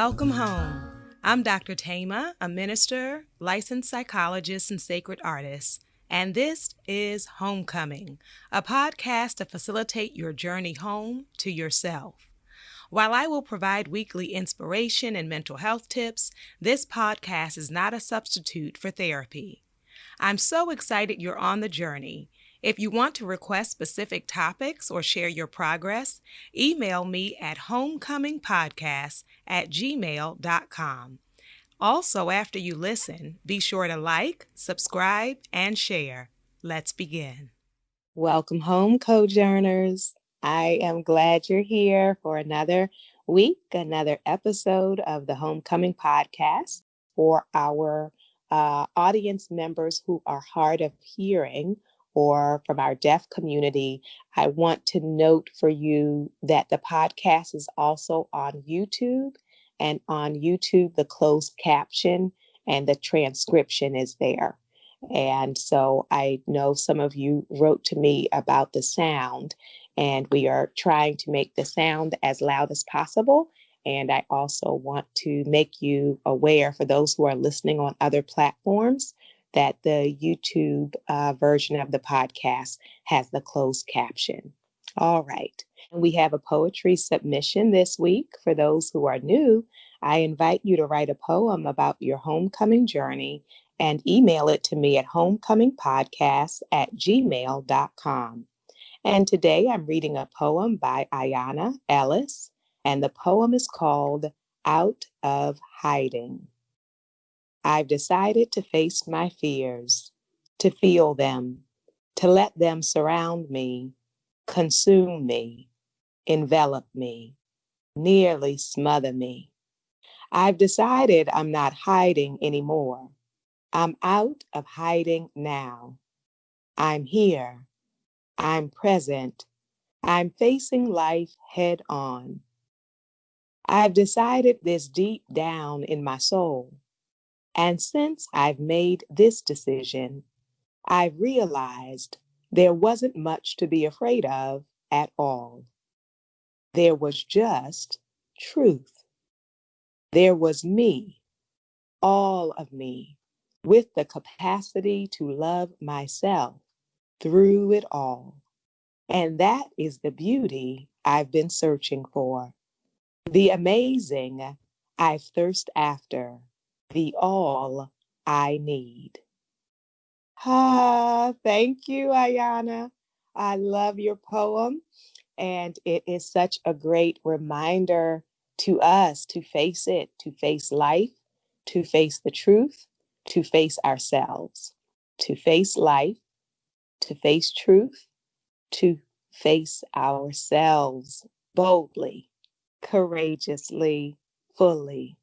Welcome home. I'm Dr.Thema, a minister, licensed psychologist, and sacred artist, and this is Homecoming, a podcast to facilitate your journey home to yourself. While I will provide weekly inspiration and mental health tips, this podcast is not a substitute for therapy. I'm so excited you're on the journey. If you want to request specific topics or share your progress, email me at homecomingpodcast@gmail.com. Also, after you listen, be sure to like, subscribe, and share. Let's begin. Welcome home, Cojourners. I am glad you're here for another week, another episode of the Homecoming Podcast for our audience members who are hard of hearing or from our deaf community. I want to note for you that the podcast is also on YouTube, and on YouTube, the closed caption and the transcription is there. And so I know some of you wrote to me about the sound, and we are trying to make the sound as loud as possible. And I also want to make you aware, for those who are listening on other platforms, that the YouTube version of the podcast has the closed caption. All right. We have a poetry submission this week. For those who are new, I invite you to write a poem about your homecoming journey and email it to me at homecomingpodcast@gmail.com. And today I'm reading a poem by Ayanna Ellis, and the poem is called Out of Hiding. I've decided to face my fears, to feel them, to let them surround me, consume me, envelop me, nearly smother me. I've decided I'm not hiding anymore. I'm out of hiding now. I'm here. I'm present. I'm facing life head on. I've decided this deep down in my soul. And since I've made this decision, I've realized there wasn't much to be afraid of at all. There was just truth. There was me, all of me, with the capacity to love myself through it all. And that is the beauty I've been searching for, the amazing I thirst after, the all I need. Thank you, Ayanna. I love your poem, and it is such a great reminder to us to face it, to face life, to face the truth, to face ourselves, to face life, to face truth, to face ourselves boldly, courageously, fully.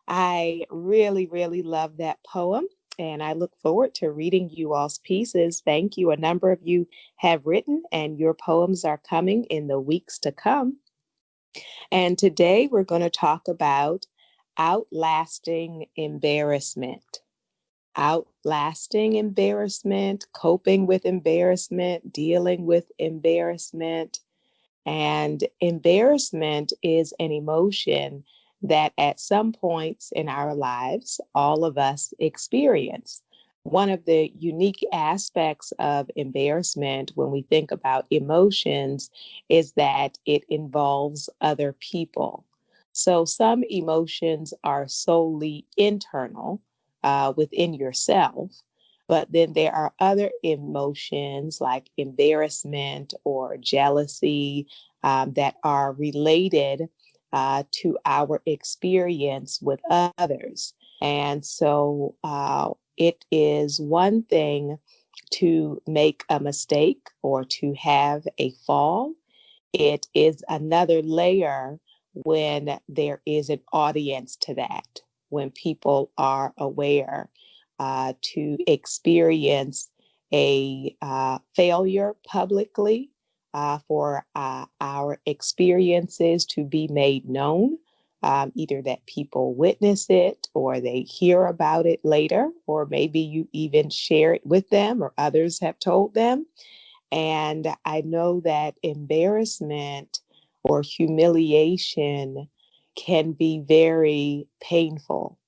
I really, really love that poem, and I look forward to reading you all's pieces. Thank you. A number of you have written, and your poems are coming in the weeks to come. And today we're going to talk about outlasting embarrassment. Outlasting embarrassment, coping with embarrassment, dealing with embarrassment. And embarrassment is an emotion that at some points in our lives, all of us experience. One of the unique aspects of embarrassment when we think about emotions is that it involves other people. So some emotions are solely internal within yourself, but then there are other emotions like embarrassment or jealousy that are related to our experience with others. And so it is one thing to make a mistake or to have a fall. It is another layer when there is an audience to that, when people are aware to experience a failure publicly, for our experiences to be made known, either that people witness it or they hear about it later, or maybe you even share it with them or others have told them. And I know that embarrassment or humiliation can be very painful.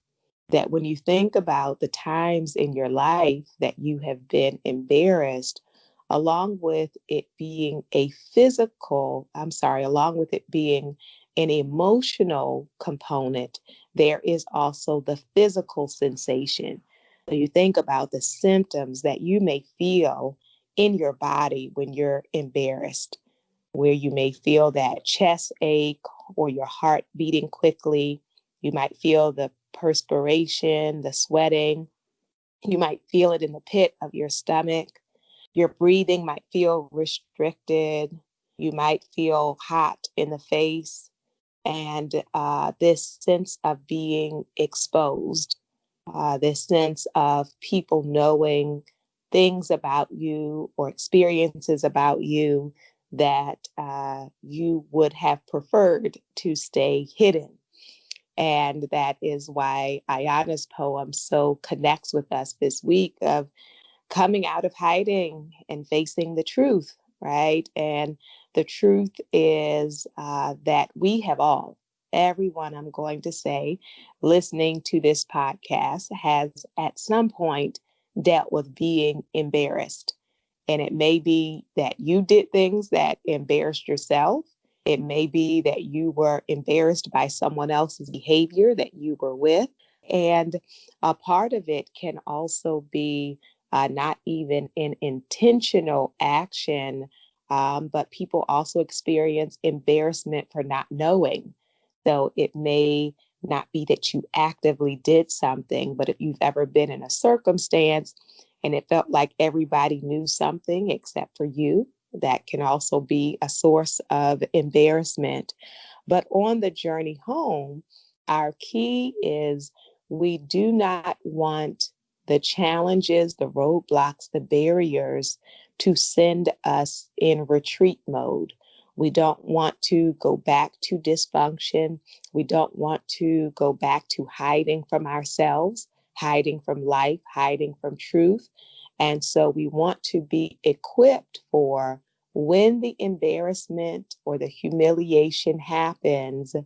That when you think about the times in your life that you have been embarrassed, along with it being along with it being an emotional component, there is also the physical sensation. So you think about the symptoms that you may feel in your body when you're embarrassed, where you may feel that chest ache or your heart beating quickly. You might feel the perspiration, the sweating. You might feel it in the pit of your stomach. Your breathing might feel restricted. You might feel hot in the face. And this sense of being exposed, this sense of people knowing things about you or experiences about you that you would have preferred to stay hidden. And that is why Ayana's poem so connects with us this week of coming out of hiding and facing the truth, right? And the truth is that we have everyone, I'm going to say, listening to this podcast has at some point dealt with being embarrassed. And it may be that you did things that embarrassed yourself. It may be that you were embarrassed by someone else's behavior that you were with. And a part of it can also be not even an intentional action, but people also experience embarrassment for not knowing. So it may not be that you actively did something, but if you've ever been in a circumstance and it felt like everybody knew something except for you, that can also be a source of embarrassment. But on the journey home, our key is we do not want the challenges, the roadblocks, the barriers to send us in retreat mode. We don't want to go back to dysfunction. We don't want to go back to hiding from ourselves, hiding from life, hiding from truth. And so we want to be equipped for when the embarrassment or the humiliation happens,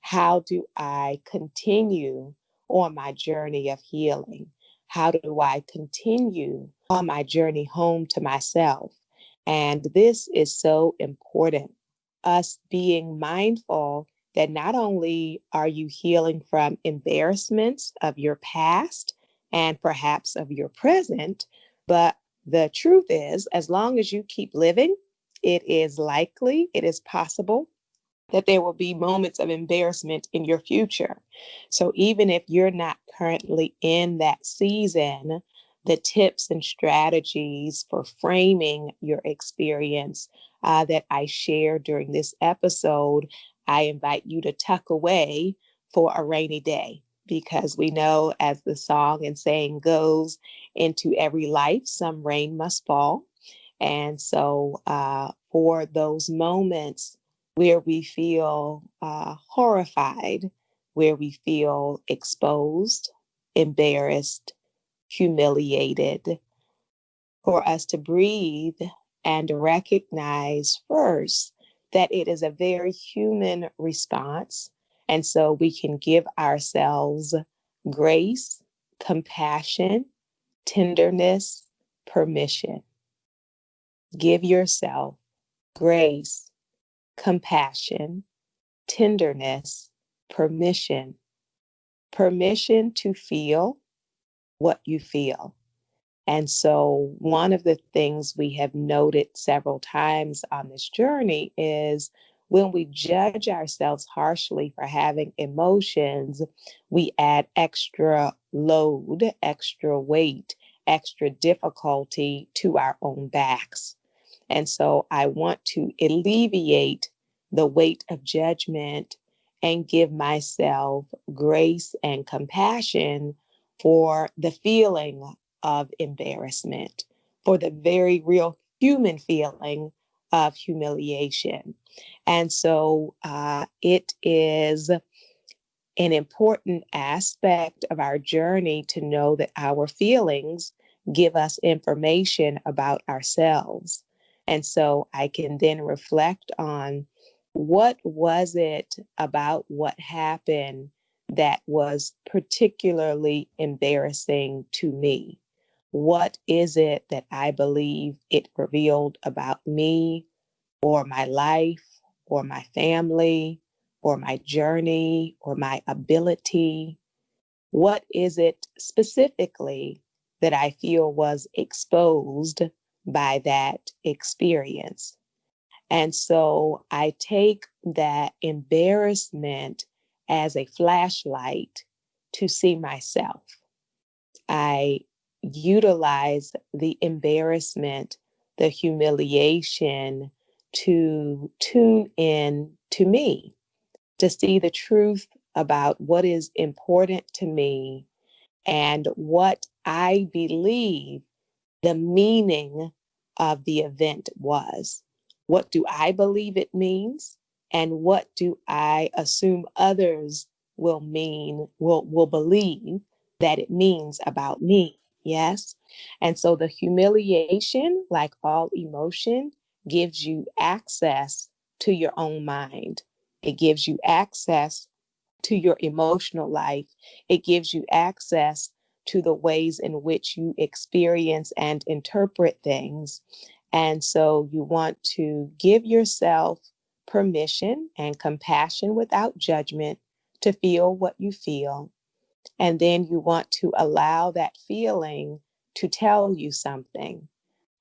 how do I continue on my journey of healing? How do I continue on my journey home to myself? And this is so important. Us being mindful that not only are you healing from embarrassments of your past and perhaps of your present, but the truth is, as long as you keep living, it is likely, it is possible that there will be moments of embarrassment in your future. So even if you're not currently in that season, the tips and strategies for framing your experience that I share during this episode, I invite you to tuck away for a rainy day. Because we know, as the song and saying goes, into every life, some rain must fall. And so, for those moments where we feel horrified, where we feel exposed, embarrassed, humiliated, for us to breathe and recognize first that it is a very human response. And so we can give ourselves grace, compassion, tenderness, permission. Give yourself grace, compassion, tenderness, permission. Permission to feel what you feel. And so one of the things we have noted several times on this journey is when we judge ourselves harshly for having emotions, we add extra load, extra weight, extra difficulty to our own backs. And so I want to alleviate the weight of judgment and give myself grace and compassion for the feeling of embarrassment, for the very real human feeling of humiliation. And so it is an important aspect of our journey to know that our feelings give us information about ourselves. And so I can then reflect on What was it about what happened that was particularly embarrassing to me? What is it that I believe it revealed about me or my life or my family or my journey or my ability? What is it specifically that I feel was exposed by that experience? And so I take that embarrassment as a flashlight to see myself. I utilize the embarrassment, the humiliation to tune in to me, to see the truth about what is important to me and what I believe the meaning of the event was. What do I believe it means? And what do I assume others will believe that it means about me? Yes. And so the humiliation, like all emotion, gives you access to your own mind. It gives you access to your emotional life. It gives you access to the ways in which you experience and interpret things. And so you want to give yourself permission and compassion without judgment to feel what you feel. And then you want to allow that feeling to tell you something.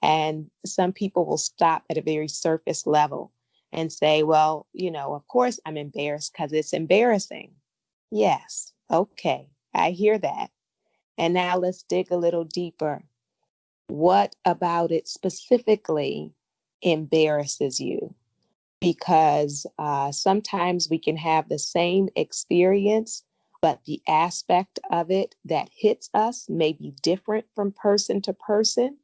And some people will stop at a very surface level and say, well, of course I'm embarrassed because it's embarrassing. Yes, okay, I hear that. And now let's dig a little deeper. What about it specifically embarrasses you? Because sometimes we can have the same experience, but the aspect of it that hits us may be different from person to person,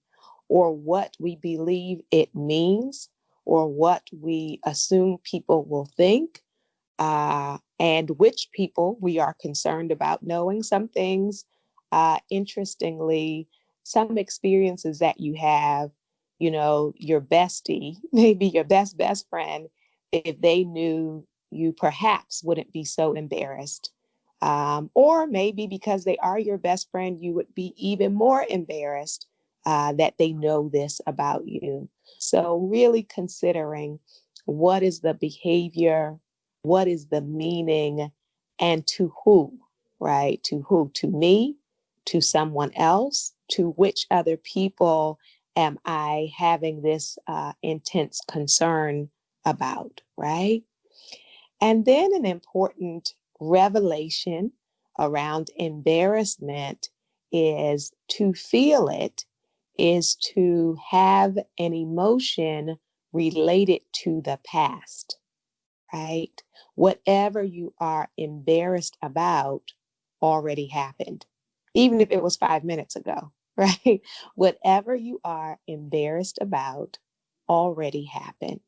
or what we believe it means, or what we assume people will think, and which people we are concerned about knowing. Some things, interestingly, some experiences that you have, your bestie, maybe your best friend, if they knew, you perhaps wouldn't be so embarrassed. Or maybe because they are your best friend, you would be even more embarrassed that they know this about you. So, really considering what is the behavior, what is the meaning, and to who, right? To who? To me, to someone else, to which other people am I having this intense concern about, right? And then an important revelation around embarrassment is to feel it, is to have an emotion related to the past, right? Whatever you are embarrassed about already happened, even if it was 5 minutes ago, right? Whatever you are embarrassed about already happened.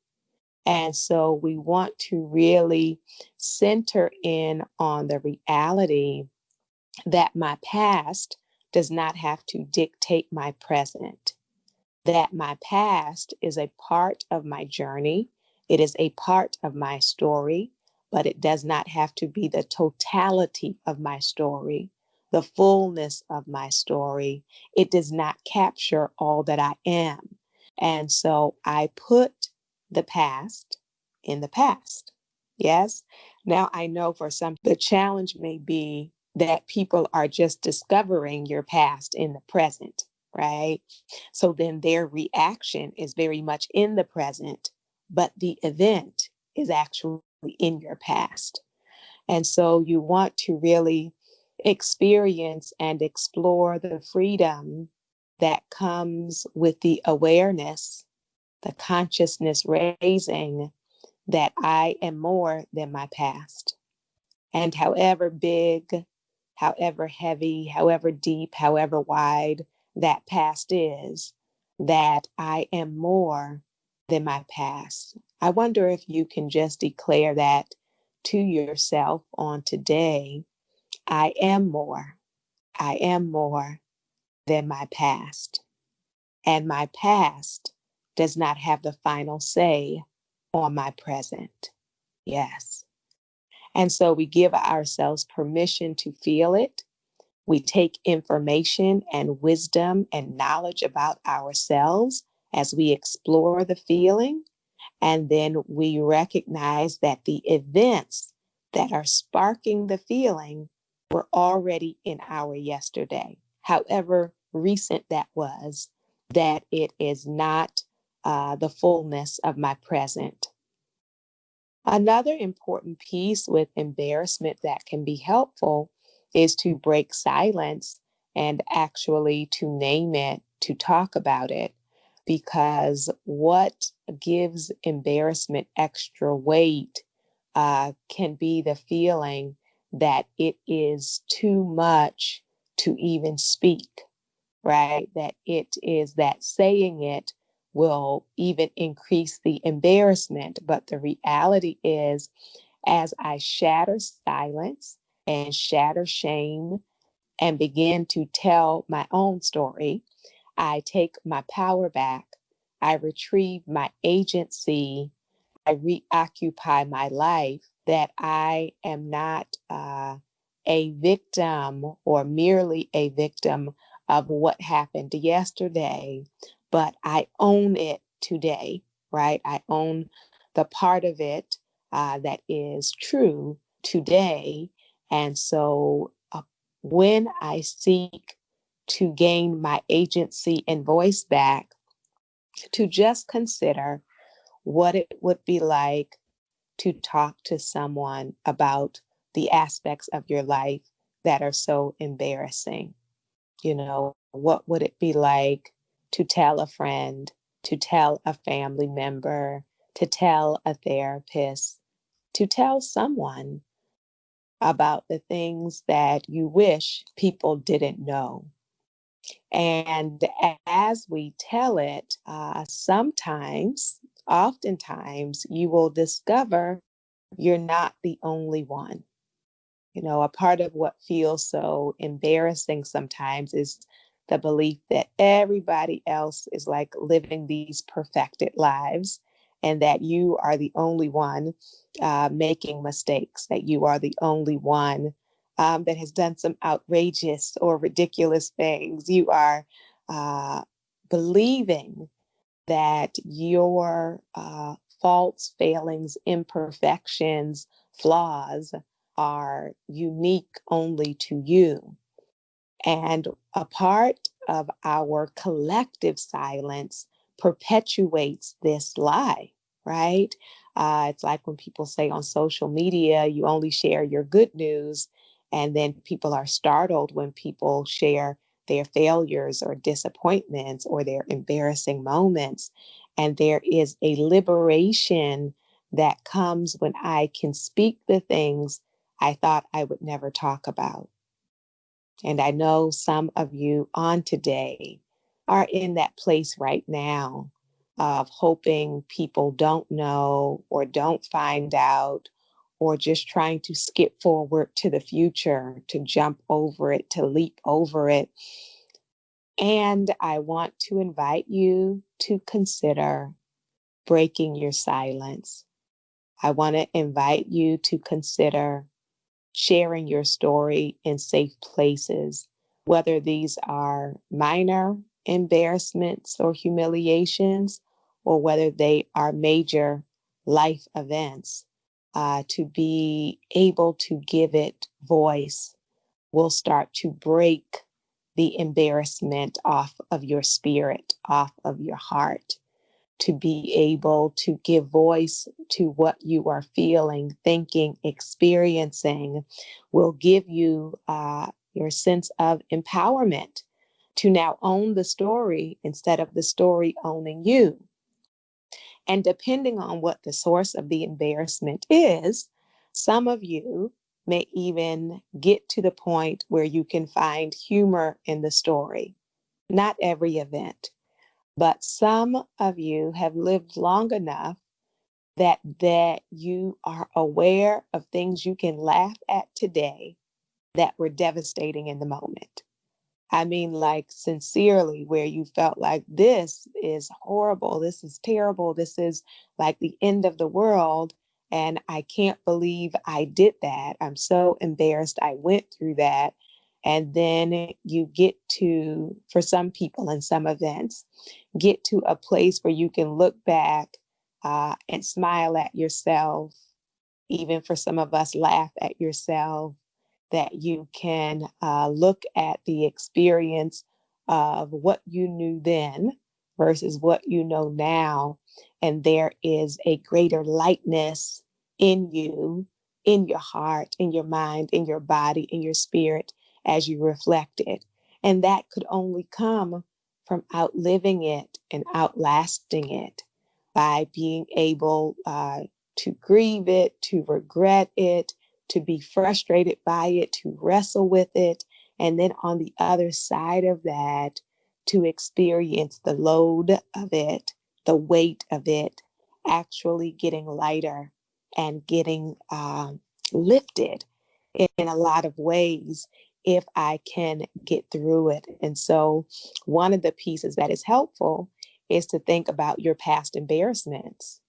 And so we want to really center in on the reality that my past does not have to dictate my present, that my past is a part of my journey. It is a part of my story, but it does not have to be the totality of my story, the fullness of my story. It does not capture all that I am. And so I put the past in the past. Yes. Now I know for some, the challenge may be that people are just discovering your past in the present, right? So then their reaction is very much in the present, but the event is actually in your past. And so you want to really experience and explore the freedom that comes with the awareness, the consciousness raising that I am more than my past. And however big, however heavy, however deep, however wide that past is, that I am more than my past. I wonder if you can just declare that to yourself on today. I am more. I am more than my past. And my past does not have the final say on my present. Yes. And so we give ourselves permission to feel it. We take information and wisdom and knowledge about ourselves as we explore the feeling. And then we recognize that the events that are sparking the feeling were already in our yesterday, however recent that was, that it is not the fullness of my present. Another important piece with embarrassment that can be helpful is to break silence and actually to name it, to talk about it, because what gives embarrassment extra weight can be the feeling that it is too much to even speak, right? That it is that saying it will even increase the embarrassment. But the reality is, as I shatter silence and shatter shame and begin to tell my own story, I take my power back. I retrieve my agency. I reoccupy my life, that I am not a victim or merely a victim of what happened yesterday, but I own it today, right? I own the part of it that is true today. And so when I seek to gain my agency and voice back, to just consider what it would be like to talk to someone about the aspects of your life that are so embarrassing. What would it be like to tell a friend, to tell a family member, to tell a therapist, to tell someone about the things that you wish people didn't know? And as we tell it, oftentimes, you will discover you're not the only one. A part of what feels so embarrassing sometimes is the belief that everybody else is like living these perfected lives and that you are the only one making mistakes, that you are the only one that has done some outrageous or ridiculous things. You are believing that your faults, failings, imperfections, flaws are unique only to you. And a part of our collective silence perpetuates this lie, right? It's like when people say on social media, you only share your good news, and then people are startled when people share their failures or disappointments or their embarrassing moments. And there is a liberation that comes when I can speak the things I thought I would never talk about. And I know some of you on today are in that place right now of hoping people don't know or don't find out, or just trying to skip forward to the future, to jump over it, to leap over it. And I want to invite you to consider breaking your silence. I want to invite you to consider sharing your story in safe places, whether these are minor embarrassments or humiliations, or whether they are major life events. To be able to give it voice will start to break the embarrassment off of your spirit, off of your heart, to be able to give voice to what you are feeling, thinking, experiencing, will give you your sense of empowerment to now own the story instead of the story owning you. And depending on what the source of the embarrassment is, some of you may even get to the point where you can find humor in the story. Not every event, but some of you have lived long enough that you are aware of things you can laugh at today that were devastating in the moment. I mean, like sincerely, where you felt like this is horrible, this is terrible, this is like the end of the world. And I can't believe I did that. I'm so embarrassed I went through that. And then you get to, for some people in some events, get to a place where you can look back and smile at yourself. Even for some of us, laugh at yourself, that you can look at the experience of what you knew then versus what you know now. And there is a greater lightness in you, in your heart, in your mind, in your body, in your spirit as you reflect it. And that could only come from outliving it and outlasting it by being able to grieve it, to regret it, to be frustrated by it, to wrestle with it, and then on the other side of that, to experience the load of it, the weight of it, actually getting lighter and getting lifted in a lot of ways if I can get through it. And so, one of the pieces that is helpful is to think about your past embarrassments.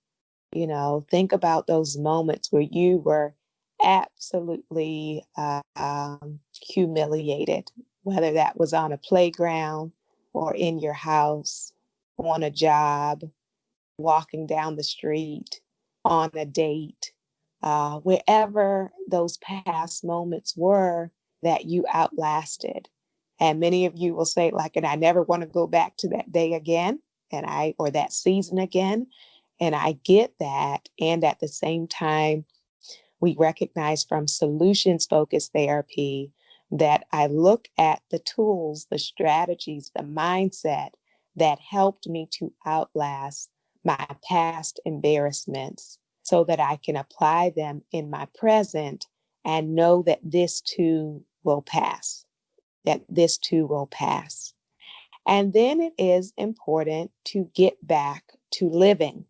Think about those moments where you were absolutely humiliated, whether that was on a playground or in your house, on a job, walking down the street, on a date, wherever those past moments were that you outlasted. And many of you will say, like, and I never want to go back to that day again, or that season again. And I get that. And at the same time, we recognize from solutions focused therapy that I look at the tools, the strategies, the mindset that helped me to outlast my past embarrassments so that I can apply them in my present and know that this too will pass, that this too will pass. And then it is important to get back to living.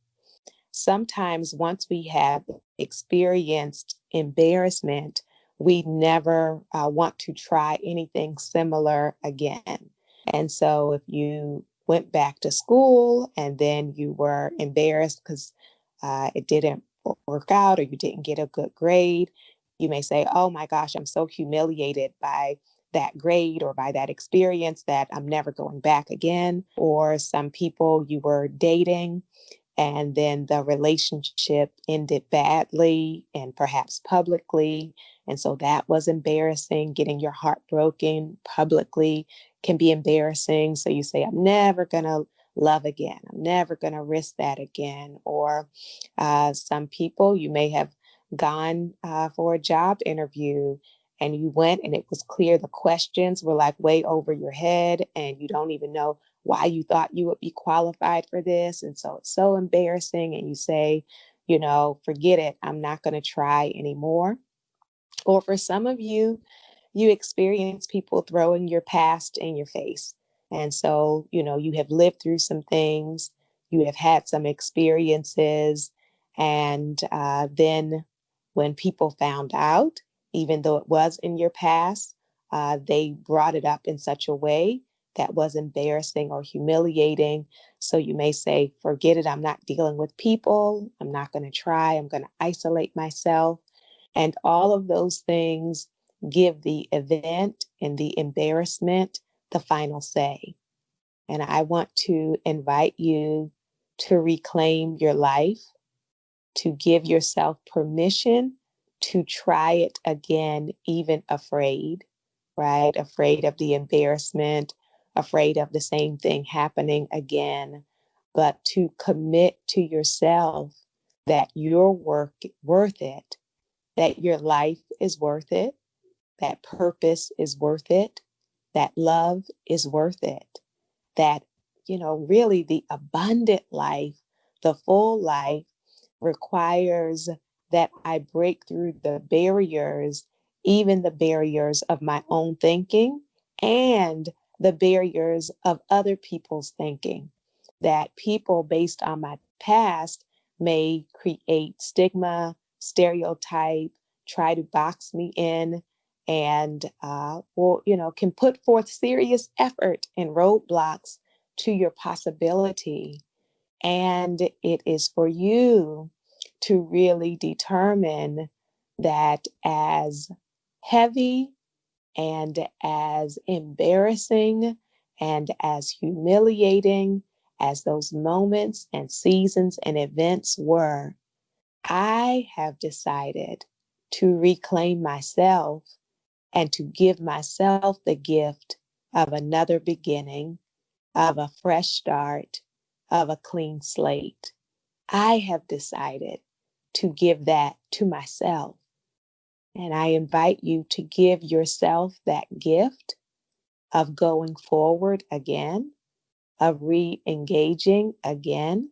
Sometimes once we have experienced embarrassment, we never want to try anything similar again. And so if you went back to school and then you were embarrassed because it didn't work out or you didn't get a good grade, you may say, oh my gosh, I'm so humiliated by that grade or by that experience that I'm never going back again. Or some people, you were dating and then the relationship ended badly and perhaps publicly. And so that was embarrassing. Getting your heart broken publicly can be embarrassing. So you say, I'm never going to love again. I'm never going to risk that again. Or some people, you may have gone for a job interview and you went and it was clear the questions were like way over your head and you don't even know why you thought you would be qualified for this. And so it's so embarrassing. And you say, forget it. I'm not going to try anymore. Or for some of you, you experience people throwing your past in your face. And so, you have lived through some things, you have had some experiences. And then when people found out, even though it was in your past, they brought it up in such a way that was embarrassing or humiliating. So you may say, forget it. I'm not dealing with people. I'm not going to try. I'm going to isolate myself. And all of those things give the event and the embarrassment the final say. And I want to invite you to reclaim your life, to give yourself permission to try it again, even afraid, right? Afraid of the embarrassment, afraid of the same thing happening again, but to commit to yourself that you're worth it, that your life is worth it, that purpose is worth it, that love is worth it, that, really the abundant life, the full life requires that I break through the barriers, even the barriers of my own thinking and the barriers of other people's thinking. That people, based on my past, may create stigma, stereotype, try to box me in, and can put forth serious effort and roadblocks to your possibility. And it is for you to really determine that as heavy and as embarrassing and as humiliating as those moments and seasons and events were, I have decided to reclaim myself and to give myself the gift of another beginning, of a fresh start, of a clean slate. I have decided to give that to myself. And I invite you to give yourself that gift of going forward again, of re engaging again,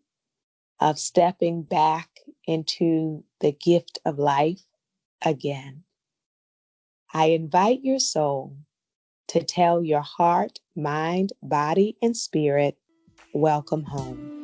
of stepping back into the gift of life again. I invite your soul to tell your heart, mind, body, and spirit, welcome home.